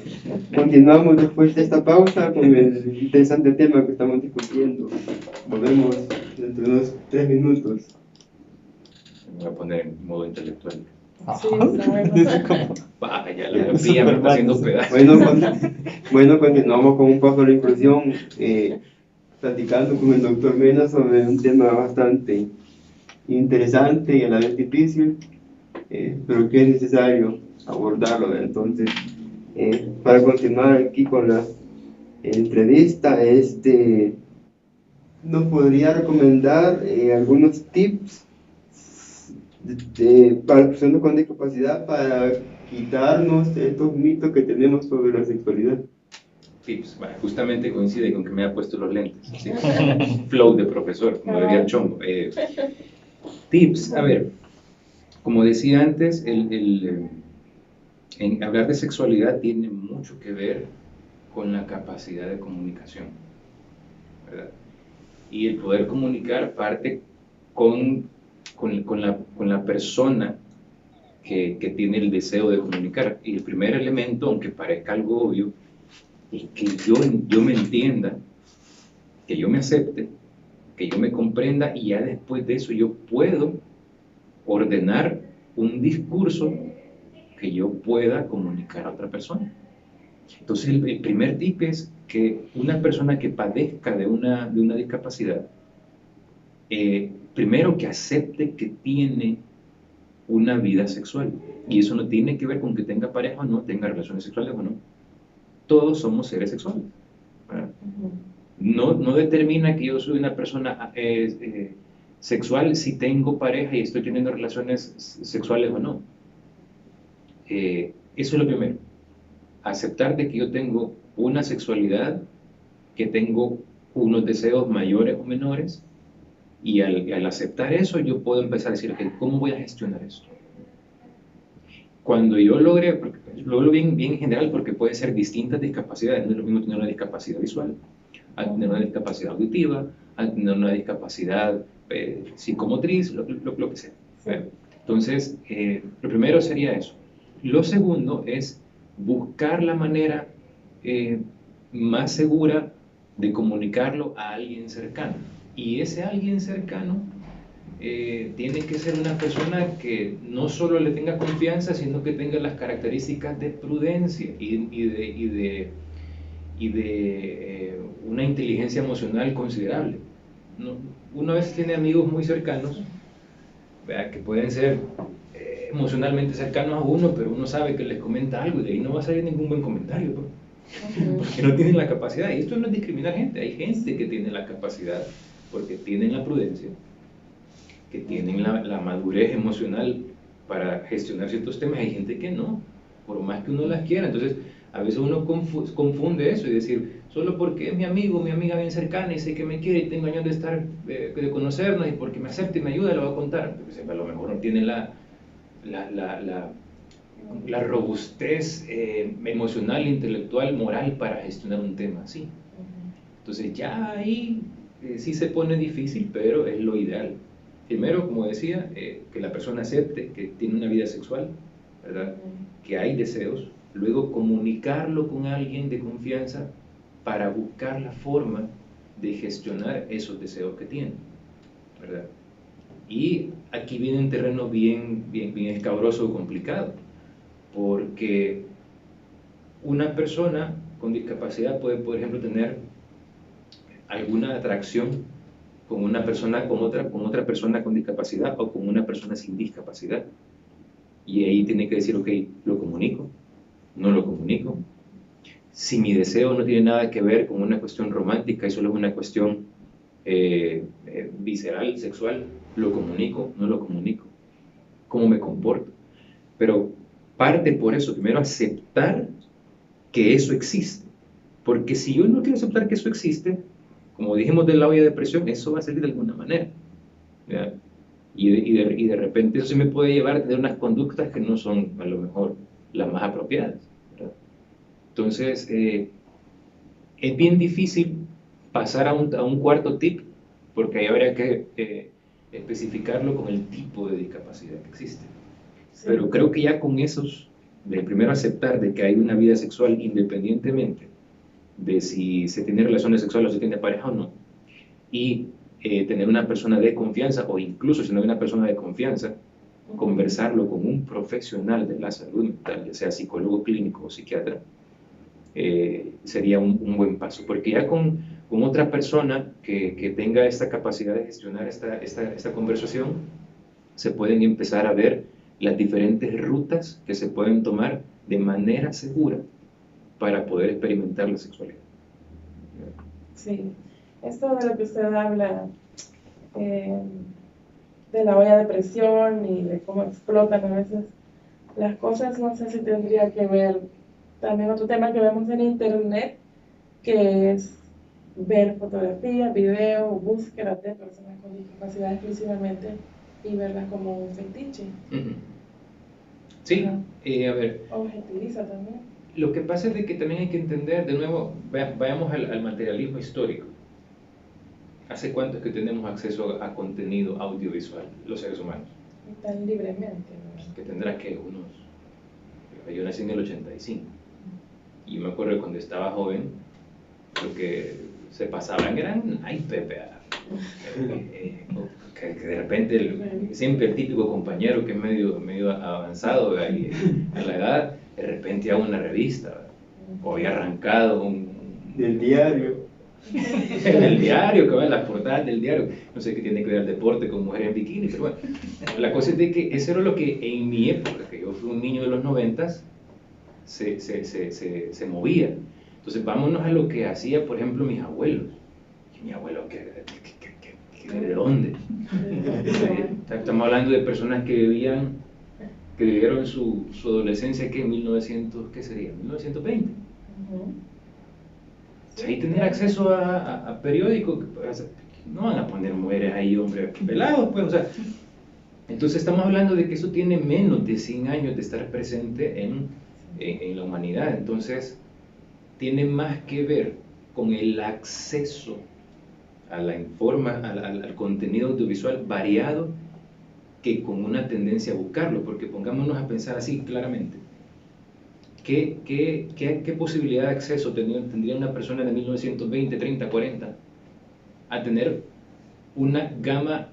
continuamos después de esta pausa con el interesante tema que estamos discutiendo. Volvemos dentro de unos 3 minutos. Me voy a poner en modo intelectual. Sí, está bueno. Vaya, la grafía me está haciendo pedazos. Bueno, continuamos con un paso a la inclusión, platicando con el doctor Mena sobre un tema bastante interesante y a la vez difícil, pero que es necesario abordarlo. Entonces, para continuar aquí con la entrevista, ¿nos podría recomendar algunos tips para personas con discapacidad para quitarnos estos mitos que tenemos sobre la sexualidad? Tips, bueno, justamente coincide con que me ha puesto los lentes, así, flow de profesor, como diría el chombo. Tips, a ver, como decía antes, en hablar de sexualidad tiene mucho que ver con la capacidad de comunicación, ¿verdad? Y el poder comunicar parte con la persona que tiene el deseo de comunicar. Y el primer elemento, aunque parezca algo obvio, es que yo me entienda, que yo me acepte, que yo me comprenda, y ya después de eso yo puedo ordenar un discurso que yo pueda comunicar a otra persona. Entonces el primer tip es que una persona que padezca de una discapacidad, primero que acepte que tiene una vida sexual. Y eso no tiene que ver con que tenga pareja o no, tenga relaciones sexuales o no. Todos somos seres sexuales, ¿verdad? No determina que yo soy una persona sexual si tengo pareja y estoy teniendo relaciones sexuales o no. Eso es lo primero. Aceptar de que yo tengo una sexualidad, que tengo unos deseos mayores o menores, y al aceptar eso yo puedo empezar a decir, okay, ¿cómo voy a gestionar esto? Cuando yo logre, lo hablo bien en general porque puede ser distintas discapacidades, no es lo mismo tener una discapacidad visual, a tener una discapacidad auditiva, a tener una discapacidad psicomotriz, lo que sea. Sí. Entonces, lo primero sería eso. Lo segundo es buscar la manera más segura de comunicarlo a alguien cercano. Y ese alguien cercano tiene que ser una persona que no solo le tenga confianza, sino que tenga las características de prudencia y de una inteligencia emocional considerable. Uno a veces tiene amigos muy cercanos, ¿verdad?, que pueden ser emocionalmente cercanos a uno, pero uno sabe que les comenta algo y de ahí no va a salir ningún buen comentario, pues, porque no tienen la capacidad. Y esto no es discriminar gente, hay gente que tiene la capacidad porque tienen la prudencia, que tienen la madurez emocional para gestionar ciertos temas. Hay gente que no, por más que uno las quiera. Entonces, a veces uno confunde eso y decir, solo porque es mi amigo, mi amiga bien cercana y sé que me quiere y tengo años de conocernos y porque me acepta y me ayuda, lo voy a contar. Pues, a lo mejor no tiene la robustez emocional, intelectual, moral para gestionar un tema así. Entonces ya ahí sí se pone difícil, pero es lo ideal. Primero, como decía, que la persona acepte que tiene una vida sexual, ¿verdad?, que hay deseos. Luego comunicarlo con alguien de confianza para buscar la forma de gestionar esos deseos que tiene, ¿verdad? Y aquí viene un terreno bien escabroso o complicado, porque una persona con discapacidad puede, por ejemplo, tener alguna atracción con una persona, con otra persona con discapacidad o con una persona sin discapacidad. Y ahí tiene que decir, ok, ¿lo comunico? ¿No lo comunico? Si mi deseo no tiene nada que ver con una cuestión romántica y solo es una cuestión visceral, sexual, ¿lo comunico? ¿No lo comunico? ¿Cómo me comporto? Pero parte por eso, primero aceptar que eso existe. Porque si yo no quiero aceptar que eso existe, como dijimos de la olla de presión, eso va a salir de alguna manera, ¿ya? Y de repente eso sí me puede llevar a tener unas conductas que no son a lo mejor las más apropiadas, ¿verdad? Entonces, es bien difícil pasar a un cuarto tip, porque ahí habría que especificarlo con el tipo de discapacidad que existe. Sí. Pero creo que ya con esos, de primero aceptar de que hay una vida sexual independientemente de si se tiene relaciones sexuales o se tiene pareja o no, y tener una persona de confianza, o incluso si no hay una persona de confianza, conversarlo con un profesional de la salud mental, ya sea psicólogo clínico o psiquiatra, sería un buen paso, porque ya con otra persona que tenga esta capacidad de gestionar esta conversación, se pueden empezar a ver las diferentes rutas que se pueden tomar de manera segura para poder experimentar la sexualidad. Sí, esto de lo que usted habla, de la olla de presión y de cómo explotan a veces las cosas, no sé si tendría que ver también otro tema que vemos en internet, que es ver fotografías, videos, búsquedas de personas con discapacidad exclusivamente y verlas como un fetiche. Sí, a ver. Objetiviza también. Lo que pasa es de que también hay que entender, de nuevo, vayamos al materialismo histórico. ¿Hace cuánto es que tenemos acceso a contenido audiovisual, los seres humanos? Y tan libremente, ¿no? Que tendrá que yo nací en el 85, y me acuerdo cuando estaba joven, lo que se pasaba en gran PPA, que de repente siempre el típico compañero que es medio avanzado ahí, a la edad, de repente hago una revista, o había arrancado del diario. En el diario, que va en las portadas del diario. No sé qué tiene que ver el deporte con mujeres en bikini, pero bueno. La cosa es de que eso era lo que en mi época, que yo fui un niño de los 90s, se movía. Entonces vámonos a lo que hacía, por ejemplo, mis abuelos. Y mi abuelo, ¿de dónde? Estamos hablando de personas que vivieron su adolescencia, ¿qué? 1900, ¿qué sería? 1920. Ahí tener acceso a periódicos, no van a poner mujeres ahí, hombres pelados, pues, o sea. Entonces estamos hablando de que eso tiene menos de 100 años de estar presente en la humanidad. Entonces tiene más que ver con el acceso a al contenido audiovisual variado que con una tendencia a buscarlo, porque pongámonos a pensar así claramente. ¿Qué posibilidad de acceso tendría una persona de 1920, 30, 40 a tener una gama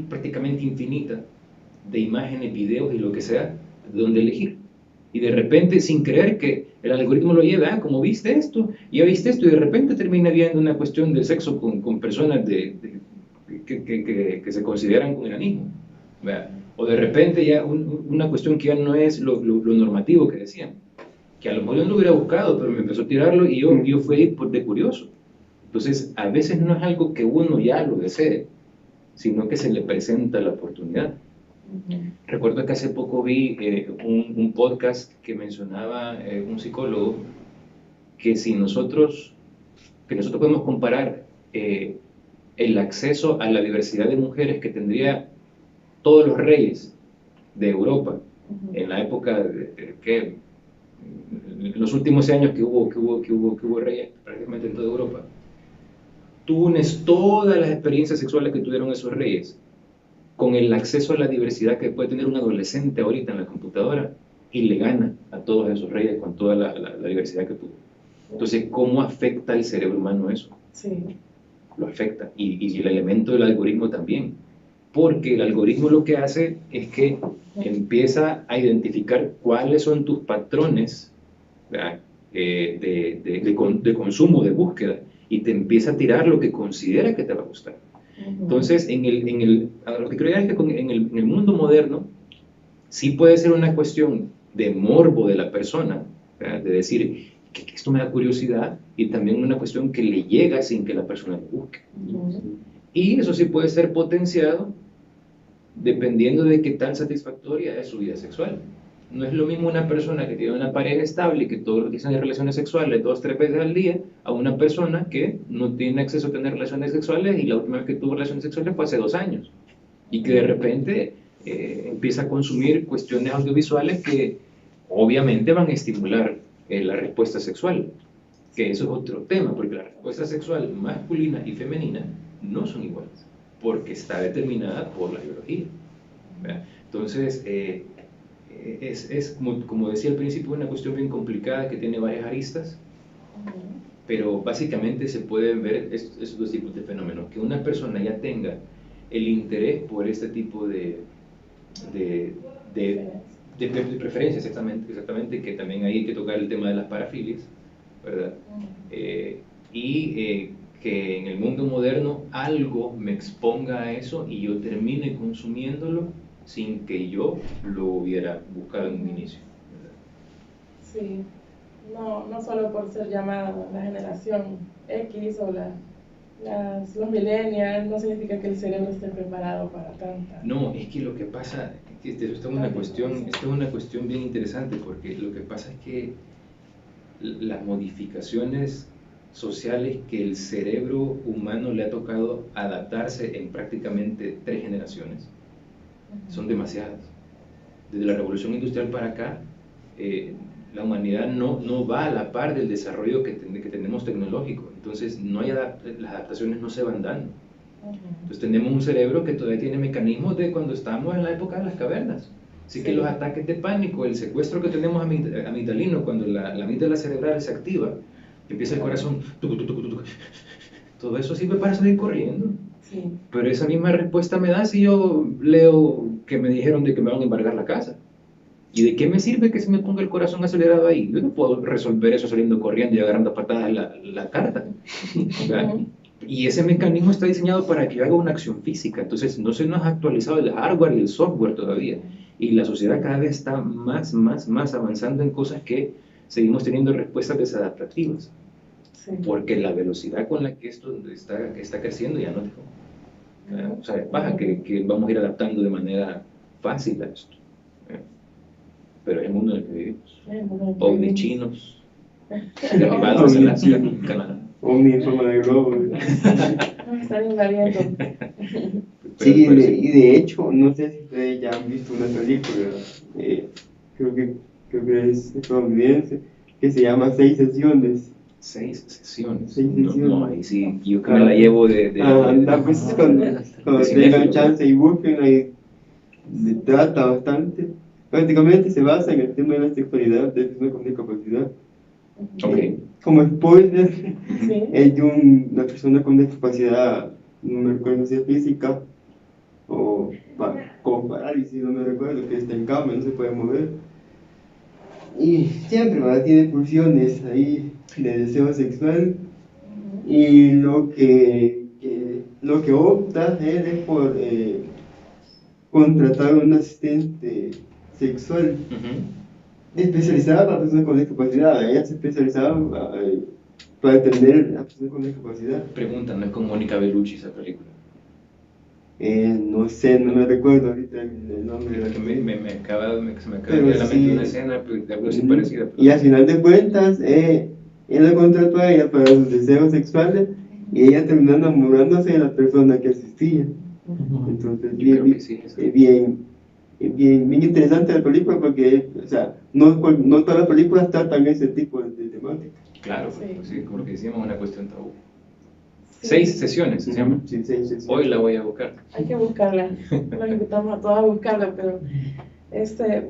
prácticamente infinita de imágenes, videos y lo que sea, de donde elegir? Y de repente, sin creer que el algoritmo lo lleve, como viste esto, ya viste esto, y de repente termina viendo una cuestión de sexo con personas que se consideran con enanismo, ¿verdad? O de repente ya una cuestión que ya no es lo normativo que decían, que a lo mejor yo no lo hubiera buscado, pero me empezó a tirarlo y yo fui de curioso. Entonces, a veces no es algo que uno ya lo desee, sino que se le presenta la oportunidad. Recuerdo que hace poco vi un podcast que mencionaba un psicólogo que nosotros podemos comparar el acceso a la diversidad de mujeres que tendría todos los reyes de Europa en la época en los últimos años que hubo reyes prácticamente en toda Europa. Tú unes todas las experiencias sexuales que tuvieron esos reyes con el acceso a la diversidad que puede tener un adolescente ahorita en la computadora y le gana a todos esos reyes con toda la diversidad que tuvo. Entonces, ¿cómo afecta el cerebro humano eso? Sí. Lo afecta. Y el elemento del algoritmo también. Porque el algoritmo lo que hace es que empieza a identificar cuáles son tus patrones de consumo, de búsqueda, y te empieza a tirar lo que considera que te va a gustar. Entonces, lo que creo es que en el mundo moderno sí puede ser una cuestión de morbo de la persona, ¿verdad? De decir que esto me da curiosidad, y también una cuestión que le llega sin que la persona lo busque. Y eso sí puede ser potenciado dependiendo de qué tan satisfactoria es su vida sexual. No es lo mismo una persona que tiene una pareja estable y que todos los días tiene relaciones sexuales 2 o 3 veces al día, a una persona que no tiene acceso a tener relaciones sexuales y la última vez que tuvo relaciones sexuales fue hace 2 años. Y que de repente empieza a consumir cuestiones audiovisuales que obviamente van a estimular la respuesta sexual. Que eso es otro tema, porque la respuesta sexual masculina y femenina no son iguales, porque está determinada por la biología, ¿verdad? Entonces, es como decía al principio, una cuestión bien complicada que tiene varias aristas, pero básicamente se pueden ver esos 2 tipos de fenómenos: que una persona ya tenga el interés por este tipo de preferencias, exactamente, que también hay que tocar el tema de las parafilias, ¿verdad? Que en el mundo moderno algo me exponga a eso y yo termine consumiéndolo sin que yo lo hubiera buscado en un inicio, ¿verdad? Sí, no solo por ser llamada la generación X o los millennials, no significa que el cerebro esté preparado para tanta. No, es que lo que pasa, esto es una cuestión bien interesante, porque lo que pasa es que las modificaciones sociales que el cerebro humano le ha tocado adaptarse en prácticamente 3 generaciones son demasiadas. Desde la revolución industrial para acá, la humanidad no va a la par del desarrollo que tenemos tecnológico. Entonces las adaptaciones no se van dando. Entonces tenemos un cerebro que todavía tiene mecanismos de cuando estábamos en la época de las cavernas. Así que los ataques de pánico, el secuestro que tenemos amigdalino, cuando la amígdala cerebral se activa, empieza el corazón, todo eso sirve para salir corriendo. Sí. Pero esa misma respuesta me da si yo leo que me dijeron de que me van a embargar la casa. ¿Y de qué me sirve que se me ponga el corazón acelerado ahí? Yo no puedo resolver eso saliendo corriendo y agarrando a patadas la carta. ¿Verdad? Y ese mecanismo está diseñado para que yo haga una acción física. Entonces, no se nos ha actualizado el hardware y el software todavía. Y la sociedad cada vez está más avanzando en cosas que seguimos teniendo respuestas desadaptativas. Sí. Porque la velocidad con la que esto está creciendo ya no es... O sea, baja que vamos a ir adaptando de manera fácil a esto. Pero es el mundo en el que vivimos. Ovnis chinos, derribados en Alaska, en Canadá. Ovni en forma de globo. Nos están invadiendo. Sí, y de hecho, no sé si ustedes ya han visto una película, creo que es estadounidense, que se llama 6 sesiones. 6 sesiones. 6 sesiones. No, ahí sí, yo que me la llevo pues cuando tengan chance y busquen, ahí trata bastante. Prácticamente se basa en el tema de la sexualidad de personas con discapacidad. Ok. Como spoiler, Sí. es de una persona con discapacidad, no me recuerdo si es física o con parálisis, no me recuerdo, que está en cama, no se puede mover. Y siempre tiene pulsiones ahí de deseo sexual. Y lo que opta él es por contratar a un asistente sexual especializada para personas con discapacidad. Ella se especializaba para atender a personas con discapacidad. Pregunta, ¿no es con Mónica Bellucci esa película? No sé, no me recuerdo ahorita el nombre de la Se me acaba de Pero ir a la mente sí. una escena, pero algo así parecida. Y al final de cuentas, él la contrató a ella para sus deseos sexuales y ella terminó enamorándose de la persona que asistía. Entonces, bien interesante la película porque, o sea, no todas las películas tratan ese tipo de temática. Claro, Sí. pues, sí, como lo que decíamos, una cuestión tabú. Sí. 6 sesiones se llama. Sí, 6 sesiones. Hoy la voy a buscar. Hay que buscarla. Los invitamos a todos a buscarla, pero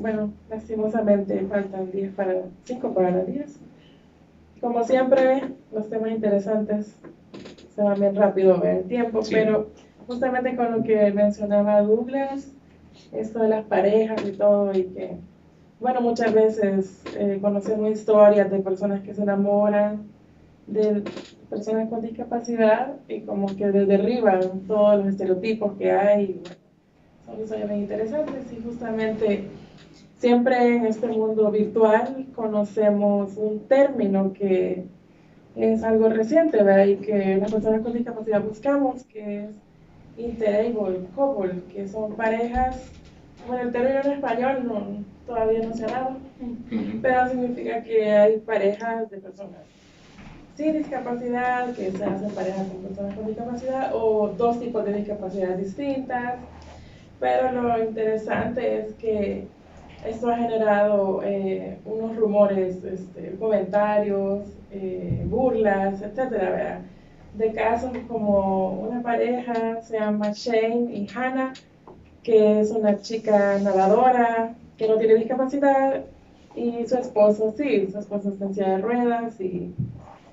bueno, lastimosamente faltan 5 para las 10. Como siempre, los temas interesantes se van bien rápido en el tiempo, Sí. pero justamente con lo que mencionaba Douglas, esto de las parejas y todo, y que, bueno, muchas veces conocemos historias de personas que se enamoran de personas con discapacidad y como que derriban todos los estereotipos que hay. Y, bueno, son historias bien interesantes y justamente siempre en este mundo virtual conocemos un término que es algo reciente, ¿verdad? Y que las personas con discapacidad buscamos, que es interable couple, que son parejas, bueno, el término en español todavía no se ha dado, pero significa que hay parejas de personas sin discapacidad, que se hacen parejas con personas con discapacidad, o dos tipos de discapacidades distintas, pero lo interesante es que esto ha generado unos rumores, comentarios, burlas, etcétera, ¿verdad? De casos como una pareja, se llama Shane y Hannah, que es una chica nadadora que no tiene discapacidad, y su esposo sí, su esposo está en silla de ruedas y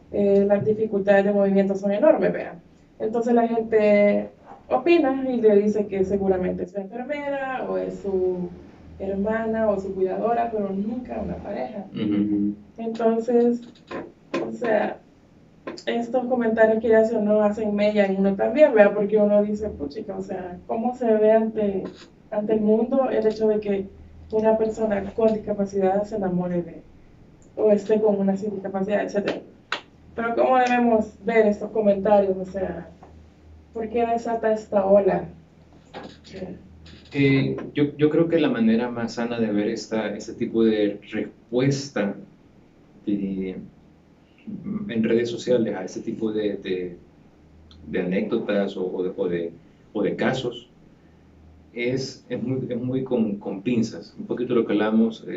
las dificultades de movimiento son enormes, ¿verdad? Entonces la gente opina y le dice que seguramente es su enfermera o es su hermana o su cuidadora, pero nunca una pareja. Entonces, o sea, estos comentarios que hacen no hacen mella en uno también, ¿verdad? Porque uno dice, puchica, o sea, ¿cómo se ve ante el mundo el hecho de que una persona con discapacidad se enamore o esté con una sin discapacidad, etcétera? Pero ¿cómo debemos ver estos comentarios? O sea, ¿por qué desata esta ola? Yo creo que la manera más sana de ver este tipo de respuesta en redes sociales a este tipo de anécdotas o de casos es muy con pinzas, un poquito lo que hablamos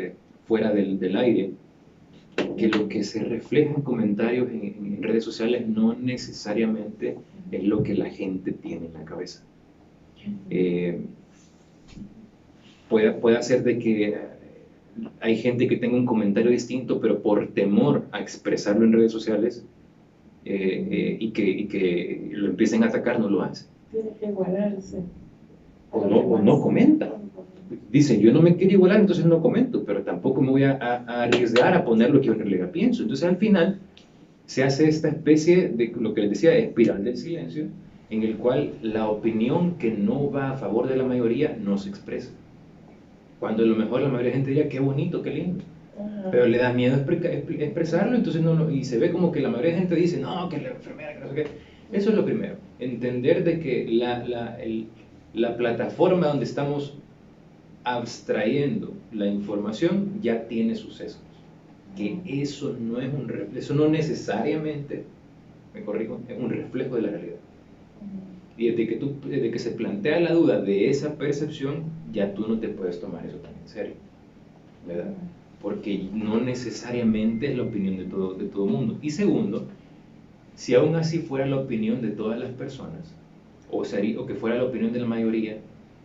fuera del aire, que lo que se refleja en comentarios en redes sociales no necesariamente es lo que la gente tiene en la cabeza. Puede ser de que hay gente que tenga un comentario distinto, pero por temor a expresarlo en redes sociales y que lo empiecen a atacar, no lo hace. Tiene que igualarse. O no comenta. dicen, yo no me quiero igualar, entonces no comento, pero tampoco me voy a arriesgar a poner lo que yo en realidad pienso. Entonces al final se hace esta especie de, lo que les decía, espiral del silencio, en el cual la opinión que no va a favor de la mayoría no se expresa. Cuando a lo mejor la mayoría de gente diría, qué bonito, qué lindo. Pero le da miedo expresarlo, entonces y se ve como que la mayoría de gente dice, no, que la enfermera, que no sé qué. Eso es lo primero, entender de que la plataforma donde estamos abstrayendo la información ya tiene sus sesgos. Que eso no es eso no necesariamente, me corrijo, es un reflejo de la realidad. Y desde que se plantea la duda de esa percepción, ya tú no te puedes tomar eso tan en serio, ¿verdad? Porque no necesariamente es la opinión de todo mundo. Y segundo, si aún así fuera la opinión de todas las personas, o que fuera la opinión de la mayoría,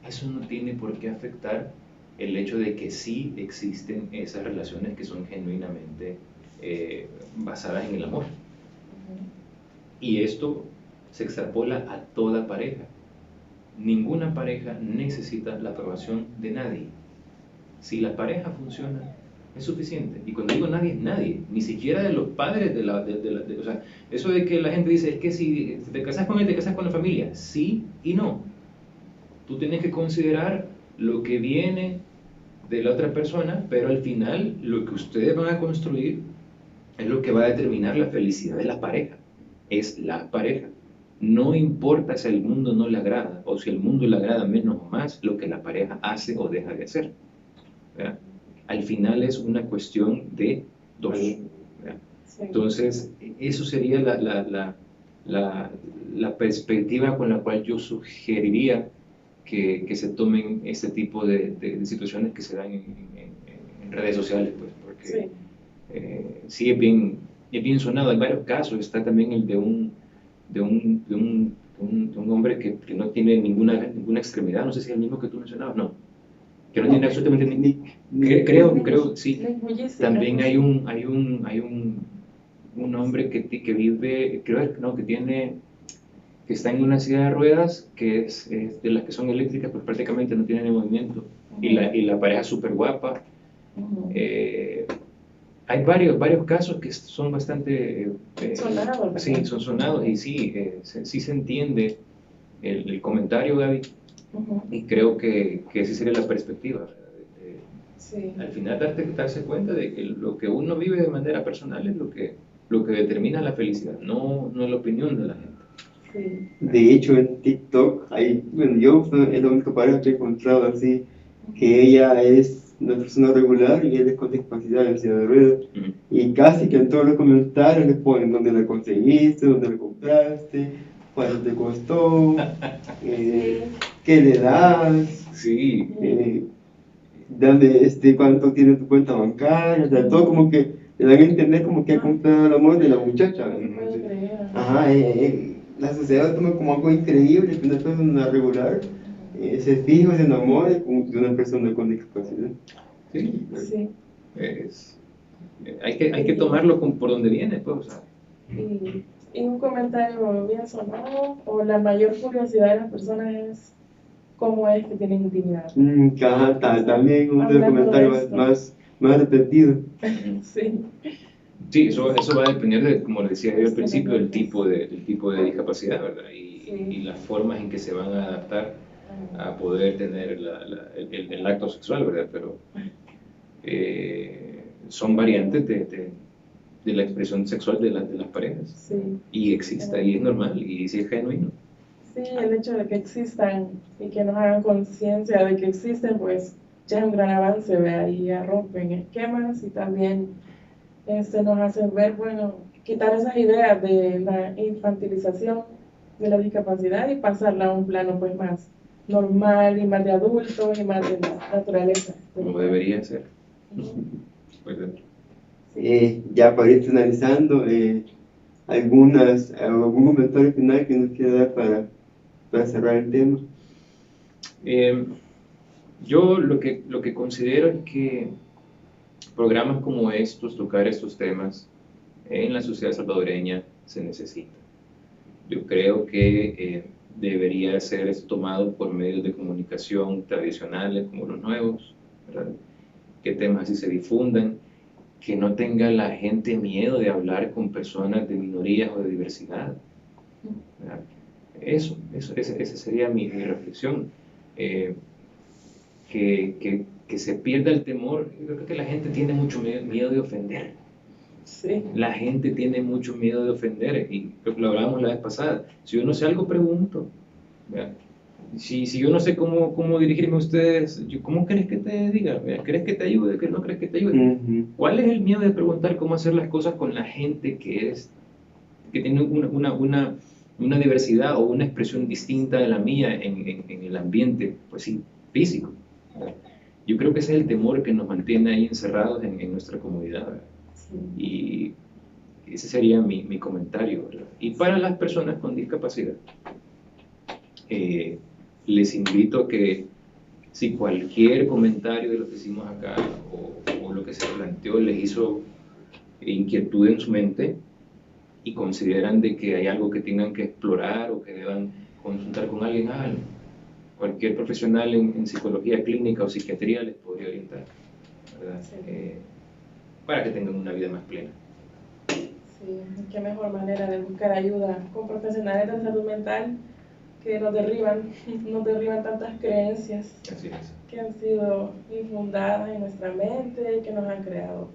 eso no tiene por qué afectar el hecho de que sí existen esas relaciones que son genuinamente basadas en el amor. Y esto se extrapola a toda pareja. Ninguna pareja necesita la aprobación de nadie. Si la pareja funciona, es suficiente. Y cuando digo nadie, es nadie, ni siquiera de los padres o sea, eso de que la gente dice, es que si te casas con él, te casas con la familia. Sí y no. Tú tienes que considerar lo que viene de la otra persona, pero al final lo que ustedes van a construir es lo que va a determinar la felicidad de la pareja. Es la pareja. No importa si al mundo no le agrada, o si al mundo le agrada menos o más lo que la pareja hace o deja de hacer, ¿verdad? Al final es una cuestión de dos, ¿verdad? Sí. Entonces, eso sería la perspectiva con la cual yo sugeriría que se tomen este tipo de situaciones que se dan en redes sociales, pues, porque sí es bien sonado. Hay varios casos. Está también el de un hombre que no tiene ninguna extremidad, no sé si es el mismo que tú mencionabas, no, que no tiene absolutamente creo, sí. También hay un hombre que vive, que está en una silla de ruedas, que es de las que son eléctricas, pues prácticamente no tiene ni movimiento, y la pareja es súper guapa. Hay varios casos que son bastante sonados, sí, son sonados, y sí, sí se entiende el comentario, Gaby, y creo que esa sería la perspectiva, sí. Al final darse cuenta de que lo que uno vive de manera personal es lo que determina la felicidad, no la opinión de la gente. Sí. De hecho, en TikTok, yo es la única pareja que he encontrado así, que ella es una persona regular y él es con discapacidad en silla de ruedas. Y casi que en todos los comentarios le ponen dónde la conseguiste, dónde la compraste, cuánto te costó, qué le das, sí. Cuánto tiene tu cuenta bancaria, o sea, todo como que le dan a entender como que ha comprado el amor de la muchacha. Ajá, la sociedad lo toma como algo increíble que una persona regular se fija, se enamora de una persona con discapacidad. Sí, sí. Hay que tomarlo por donde viene, pues. O sea. Y un comentario bien sonado, o la mayor curiosidad de las personas es cómo es que tienen intimidad. También uno de los comentarios más repetidos. Sí. Sí, eso va a depender de, como le decía yo al principio, del tipo de discapacidad, ¿verdad? Y las formas en que se van a adaptar a poder tener el acto sexual, ¿verdad? Pero son variantes de la expresión sexual de las parejas. Sí. Y existe, y es normal, y sí es genuino. Sí, el hecho de que existan y que nos hagan conciencia de que existen, pues ya es un gran avance, ¿verdad? Y ya rompen esquemas y también nos hacen ver, bueno, quitar esas ideas de la infantilización de la discapacidad y pasarla a un plano pues más normal y más de adultos y más de naturaleza. Como debería ser. Pues, ya para ir finalizando, algún comentario final que nos quiera dar para cerrar el tema. Yo lo que considero es que programas como estos, tocar estos temas en la sociedad salvadoreña se necesita. Yo creo que debería ser tomado por medios de comunicación tradicionales como los nuevos, ¿verdad? ¿Qué temas así se difundan? Que no tenga la gente miedo de hablar con personas de minorías o de diversidad, ¿verdad? Esa sería mi reflexión. Que se pierda el temor. Yo creo que la gente tiene mucho miedo de ofender. Sí. La gente tiene mucho miedo de ofender, y lo hablábamos la vez pasada. Si yo no sé algo, pregunto. ¿Verdad? Si yo no sé cómo dirigirme a ustedes, ¿cómo crees que te diga? ¿Verdad? ¿Crees que te ayude? ¿Qué no crees que te ayude? ¿Cuál es el miedo de preguntar cómo hacer las cosas con la gente que tiene una diversidad o una expresión distinta de la mía en el ambiente, pues sí, físico, ¿verdad? Yo creo que ese es el temor que nos mantiene ahí encerrados en nuestra comunidad, ¿verdad? Sí. Y ese sería mi comentario, ¿verdad? Y para las personas con discapacidad, les invito a que si cualquier comentario de lo que hicimos acá o lo que se planteó les hizo inquietud en su mente y consideran de que hay algo que tengan que explorar o que deban consultar con alguien, cualquier profesional en psicología clínica o psiquiatría les podría orientar, ¿verdad? Sí. Para que tengan una vida más plena. Sí, qué mejor manera de buscar ayuda con profesionales de salud mental que nos derriban tantas creencias Así es. que han sido infundadas en nuestra mente y que nos han creado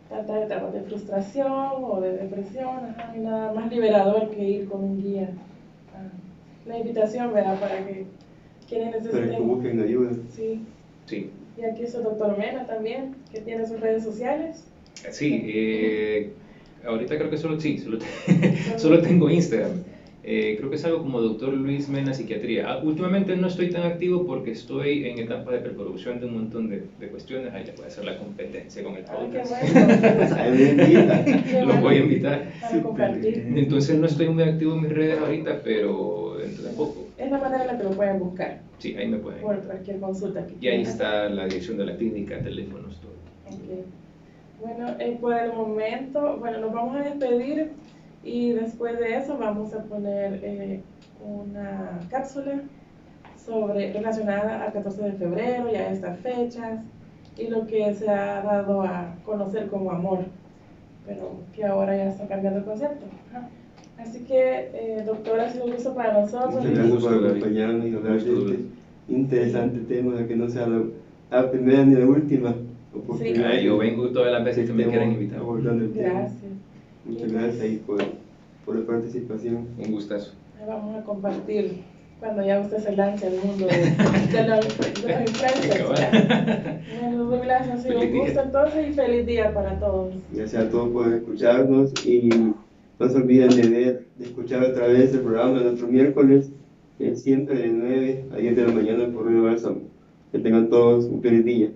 tantas etapas de frustración o de depresión. Ajá, y nada más liberador que ir con un guía. La invitación, ¿verdad? Para que quienes necesiten... Para que busquen ayuda. Sí. Sí. Y aquí está el doctor Mena también, que tiene sus redes sociales. Sí, ahorita creo que solo tengo Instagram. Creo que es algo como Dr. Luis Mena Psiquiatría. Últimamente no estoy tan activo porque estoy en etapa de preproducción de un montón de cuestiones. Ahí le voy a hacer la competencia con el podcast. Qué bueno. Los voy a invitar. Para compartir. Entonces no estoy muy activo en mis redes ahorita, pero dentro de poco. Es la manera en la que lo pueden buscar. Sí, ahí me pueden. Por cualquier consulta que Y ahí quieran. está la dirección de la clínica, teléfonos, todo. Okay. Bueno, por el momento, nos vamos a despedir y después de eso vamos a poner una cápsula relacionada al 14 de febrero y a estas fechas y lo que se ha dado a conocer como amor, pero que ahora ya está cambiando el concepto. Ajá. Así que, doctora, ha sido un gusto para nosotros. Muchas gracias por acompañarnos y hablar de este interesante tema, de que no sea la primera ni la última oportunidad. Sí. Yo vengo todas las veces que me quieran invitar. Gracias. Muchas gracias ahí por la participación. Un gustazo. Vamos a compartir cuando ya usted se lance al mundo de los influencers. Bueno, Douglas, ha sido un gusto entonces y feliz día para todos. Gracias a todos por escucharnos y no se olviden de escuchar otra vez el programa de otro miércoles, siempre de 9 a 10 de la mañana por Radio Bálsamo. Que tengan todos un feliz día.